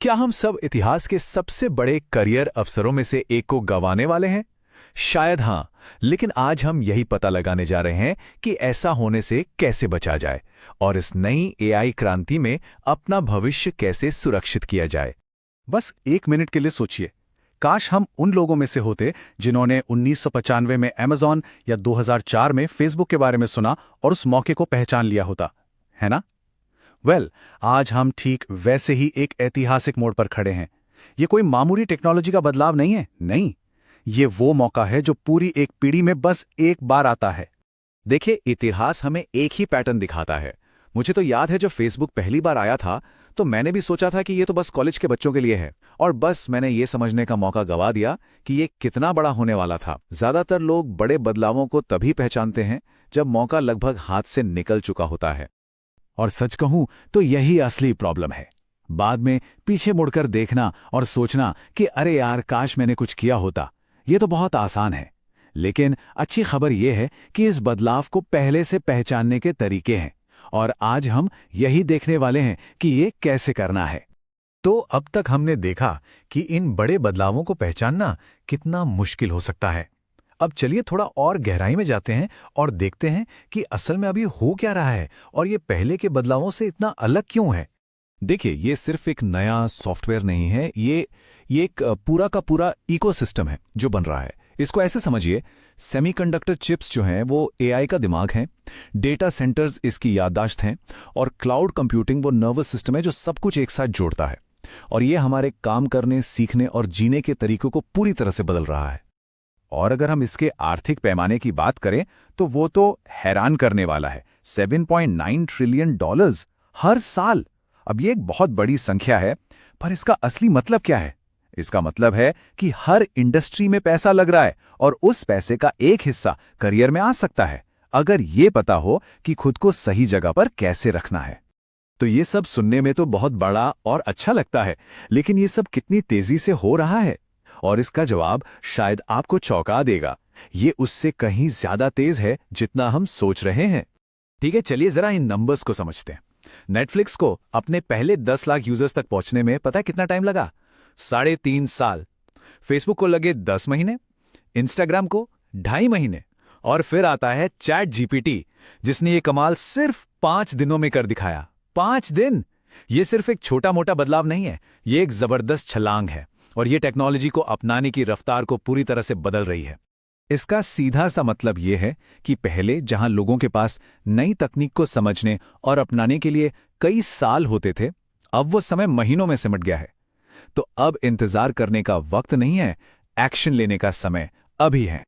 क्या हम सब इतिहास के सबसे बड़े करियर अवसरों में से एक को गंवाने वाले हैं? शायद हां, लेकिन आज हम यही पता लगाने जा रहे हैं कि ऐसा होने से कैसे बचा जाए और इस नई एआई क्रांति में अपना भविष्य कैसे सुरक्षित किया जाए। बस 1 मिनट के लिए सोचिए, काश हम उन लोगों में से होते जिन्होंने 1995 में अमेज़न या 2004 में फेसबुक के बारे में सुना और उस मौके को पहचान लिया होता, है ना? आज हम ठीक वैसे ही एक ऐतिहासिक मोड़ पर खड़े हैं। ये कोई मामूली टेक्नोलॉजी का बदलाव नहीं है, नहीं। ये वो मौका है जो पूरी एक पीढ़ी में बस एक बार आता है। देखिए, इतिहास हमें एक ही पैटर्न दिखाता है। मुझे तो याद है, जब फेसबुक पहली बार आया था तो मैंने भी सोचा था कि ये तो बस कॉलेज के बच्चों के लिए है, और बस मैंने ये समझने का मौका गवा दिया कि ये कितना बड़ा होने वाला था। ज्यादातर लोग बड़े बदलावों को तभी पहचानते हैं जब मौका लगभग हाथ से निकल चुका होता है। और सच कहूं तो यही असली प्रॉब्लम है। बाद में पीछे मुड़कर देखना और सोचना कि अरे यार, काश मैंने कुछ किया होता, ये तो बहुत आसान है। लेकिन अच्छी खबर यह है कि इस बदलाव को पहले से पहचानने के तरीके हैं, और आज हम यही देखने वाले हैं कि ये कैसे करना है। तो अब तक हमने देखा कि इन बड़े बदलावों को पहचानना कितना मुश्किल हो सकता है। अब चलिए थोड़ा और गहराई में जाते हैं और देखते हैं कि असल में अभी हो क्या रहा है और ये पहले के बदलावों से इतना अलग क्यों है। देखिए, ये सिर्फ एक नया सॉफ्टवेयर नहीं है, ये एक पूरा का पूरा इकोसिस्टम है जो बन रहा है। इसको ऐसे समझिए, सेमीकंडक्टर चिप्स जो हैं वो एआई का दिमाग हैं, डेटा सेंटर्स इसकी याददाश्त हैं, और क्लाउड कंप्यूटिंग वो नर्वस सिस्टम है जो सब कुछ एक साथ जोड़ता है। और ये हमारे काम करने, सीखने और जीने के तरीकों को पूरी तरह से बदल रहा है। और अगर हम इसके आर्थिक पैमाने की बात करें तो वो तो हैरान करने वाला है। 7.9 ट्रिलियन डॉलर्स हर साल। अब ये एक बहुत बड़ी संख्या है, पर इसका असली मतलब क्या है? इसका मतलब है कि हर इंडस्ट्री में पैसा लग रहा है और उस पैसे का एक हिस्सा करियर में आ सकता है, अगर ये पता हो कि खुद को सही जगह पर कैसे रखना है। तो ये सब सुनने में तो बहुत बड़ा और अच्छा लगता है, लेकिन ये सब कितनी तेजी से हो रहा है? और इसका जवाब शायद आपको चौंका देगा। ये उससे कहीं ज्यादा तेज है जितना हम सोच रहे हैं। ठीक है, चलिए जरा इन नंबर्स को समझते हैं। नेटफ्लिक्स को अपने पहले 10 लाख यूजर्स तक पहुंचने में पता है कितना टाइम लगा? 3.5 साल। फेसबुक को लगे 10 महीने, इंस्टाग्राम को 2.5 महीने, और फिर आता है चैट जीपीटी, जिसने ये कमाल सिर्फ 5 दिनों में कर दिखाया। 5 दिन! ये सिर्फ एक छोटा मोटा बदलाव नहीं है, ये एक जबरदस्त छलांग है, और ये टेक्नोलॉजी को अपनाने की रफ्तार को पूरी तरह से बदल रही है। इसका सीधा सा मतलब ये है कि पहले जहां लोगों के पास नई तकनीक को समझने और अपनाने के लिए कई साल होते थे, अब वो समय महीनों में सिमट गया है। तो अब इंतजार करने का वक्त नहीं है, एक्शन लेने का समय अभी है।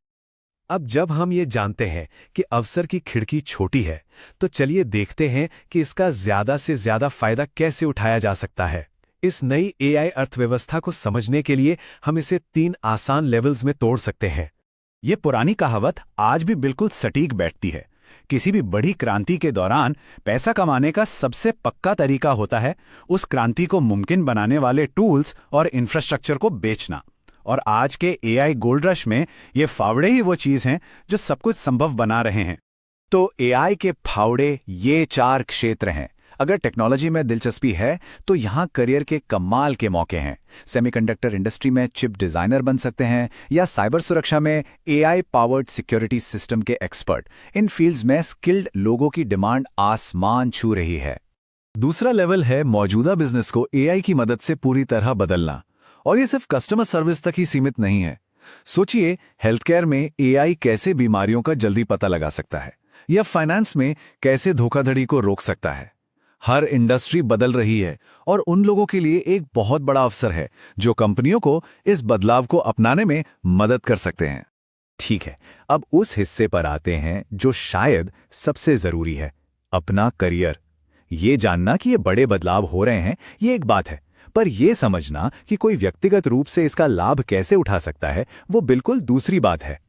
अब जब हम ये जानते हैं कि अवसर की खिड़की छोटी है, तो चलिए देखते हैं कि इसका ज्यादा से ज्यादा फायदा कैसे उठाया जा सकता है। इस नई एआई अर्थव्यवस्था को समझने के लिए हम इसे 3 आसान लेवल्स में तोड़ सकते हैं। ये पुरानी कहावत आज भी बिल्कुल सटीक बैठती है। किसी भी बड़ी क्रांति के दौरान पैसा कमाने का सबसे पक्का तरीका होता है उस क्रांति को मुमकिन बनाने वाले टूल्स और इंफ्रास्ट्रक्चर को बेचना। और आज के एआई गोल्ड रश में ये फावड़े ही वो चीज हैं जो सब कुछ संभव बना रहे हैं। तो एआई के फावड़े ये 4 क्षेत्र हैं। अगर टेक्नोलॉजी में दिलचस्पी है तो यहाँ करियर के कमाल के मौके हैं। सेमीकंडक्टर इंडस्ट्री में चिप डिजाइनर बन सकते हैं, या साइबर सुरक्षा में एआई पावर्ड सिक्योरिटी सिस्टम के एक्सपर्ट। इन फील्ड्स में स्किल्ड लोगों की डिमांड आसमान छू रही है। दूसरा लेवल है मौजूदा बिजनेस को एआई की मदद से पूरी तरह बदलना, और ये सिर्फ कस्टमर सर्विस तक ही सीमित नहीं है। सोचिए, हेल्थ केयर में एआई कैसे बीमारियों का जल्दी पता लगा सकता है, या फाइनेंस में कैसे धोखाधड़ी को रोक सकता है। हर इंडस्ट्री बदल रही है, और उन लोगों के लिए एक बहुत बड़ा अवसर है जो कंपनियों को इस बदलाव को अपनाने में मदद कर सकते हैं। ठीक है, अब उस हिस्से पर आते हैं जो शायद सबसे जरूरी है, अपना करियर। ये जानना कि ये बड़े बदलाव हो रहे हैं, ये एक बात है, पर यह समझना कि कोई व्यक्तिगत रूप से इसका लाभ कैसे उठा सकता है, वो बिल्कुल दूसरी बात है।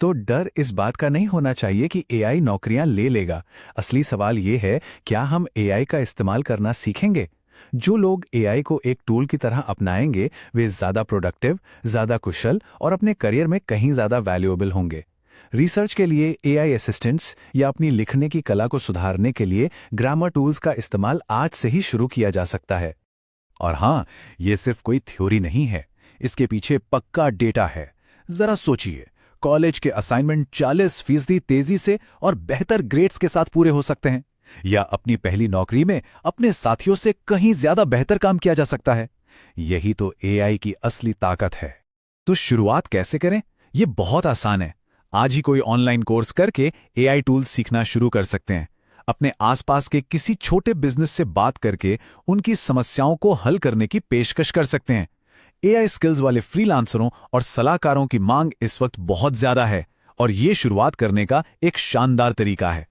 तो डर इस बात का नहीं होना चाहिए कि एआई नौकरियां ले लेगा। असली सवाल ये है, क्या हम एआई का इस्तेमाल करना सीखेंगे? जो लोग एआई को एक टूल की तरह अपनाएंगे, वे ज्यादा प्रोडक्टिव, ज्यादा कुशल और अपने करियर में कहीं ज्यादा वैल्यूएबल होंगे। रिसर्च के लिए एआई असिस्टेंट्स या अपनी लिखने की कला को सुधारने के लिए ग्रामर टूल्स का इस्तेमाल आज से ही शुरू किया जा सकता है। और हाँ, ये सिर्फ कोई थ्योरी नहीं है, इसके पीछे पक्का डेटा है। जरा सोचिए, कॉलेज के असाइनमेंट 40% तेजी से और बेहतर ग्रेड्स के साथ पूरे हो सकते हैं, या अपनी पहली नौकरी में अपने साथियों से कहीं ज्यादा बेहतर काम किया जा सकता है। यही तो एआई की असली ताकत है। तो शुरुआत कैसे करें? ये बहुत आसान है। आज ही कोई ऑनलाइन कोर्स करके एआई टूल्स सीखना शुरू कर सकते हैं। अपने आसपास के किसी छोटे बिजनेस से बात करके उनकी समस्याओं को हल करने की पेशकश कर सकते हैं। एआई स्किल्स वाले फ्रीलांसरों और सलाहकारों की मांग इस वक्त बहुत ज्यादा है, और ये शुरुआत करने का एक शानदार तरीका है।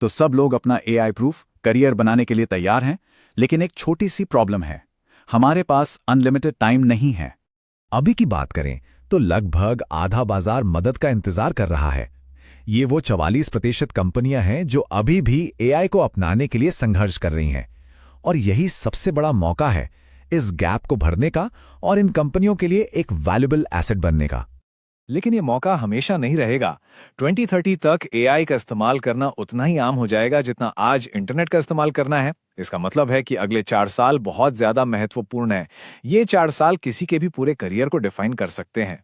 तो सब लोग अपना एआई प्रूफ करियर बनाने के लिए तैयार हैं, लेकिन एक छोटी सी प्रॉब्लम है। हमारे पास अनलिमिटेड टाइम नहीं है। अभी की बात करें तो लगभग आधा बाजार मदद का इंतजार कर रहा है। ये वो 44% कंपनियां हैं जो अभी भी एआई को अपनाने के लिए संघर्ष कर रही हैं, और यही सबसे बड़ा मौका है इस गैप को भरने का और इन कंपनियों के लिए एक वैल्यूएबल एसेट बनने का। लेकिन ये मौका हमेशा नहीं रहेगा। 2030 तक एआई का इस्तेमाल करना उतना ही आम हो जाएगा जितना आज इंटरनेट का इस्तेमाल करना है। इसका मतलब है कि अगले 4 साल बहुत ज्यादा महत्वपूर्ण है। ये 4 साल किसी के भी पूरे करियर को डिफाइन कर सकते हैं।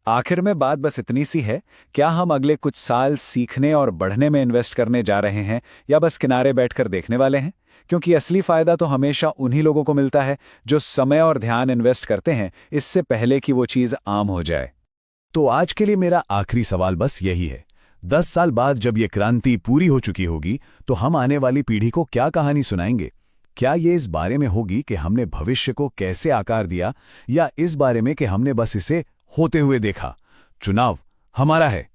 आखिर में बात बस इतनी सी है, क्या हम अगले कुछ साल सीखने और बढ़ने में इन्वेस्ट करने जा रहे हैं, या बस किनारे बैठकर देखने वाले हैं? क्योंकि असली फायदा तो हमेशा उन्हीं लोगों को मिलता है जो समय और ध्यान इन्वेस्ट करते हैं, इससे पहले कि वो चीज़ आम हो जाए। तो आज के लिए मेरा आखिरी सवाल बस यही है, 10 साल बाद जब ये क्रांति पूरी हो चुकी होगी तो हम आने वाली पीढ़ी को क्या कहानी सुनाएंगे? क्या ये इस बारे में होगी कि हमने भविष्य को कैसे आकार दिया, या इस बारे में कि हमने बस इसे होते हुए देखा? चुनाव हमारा है।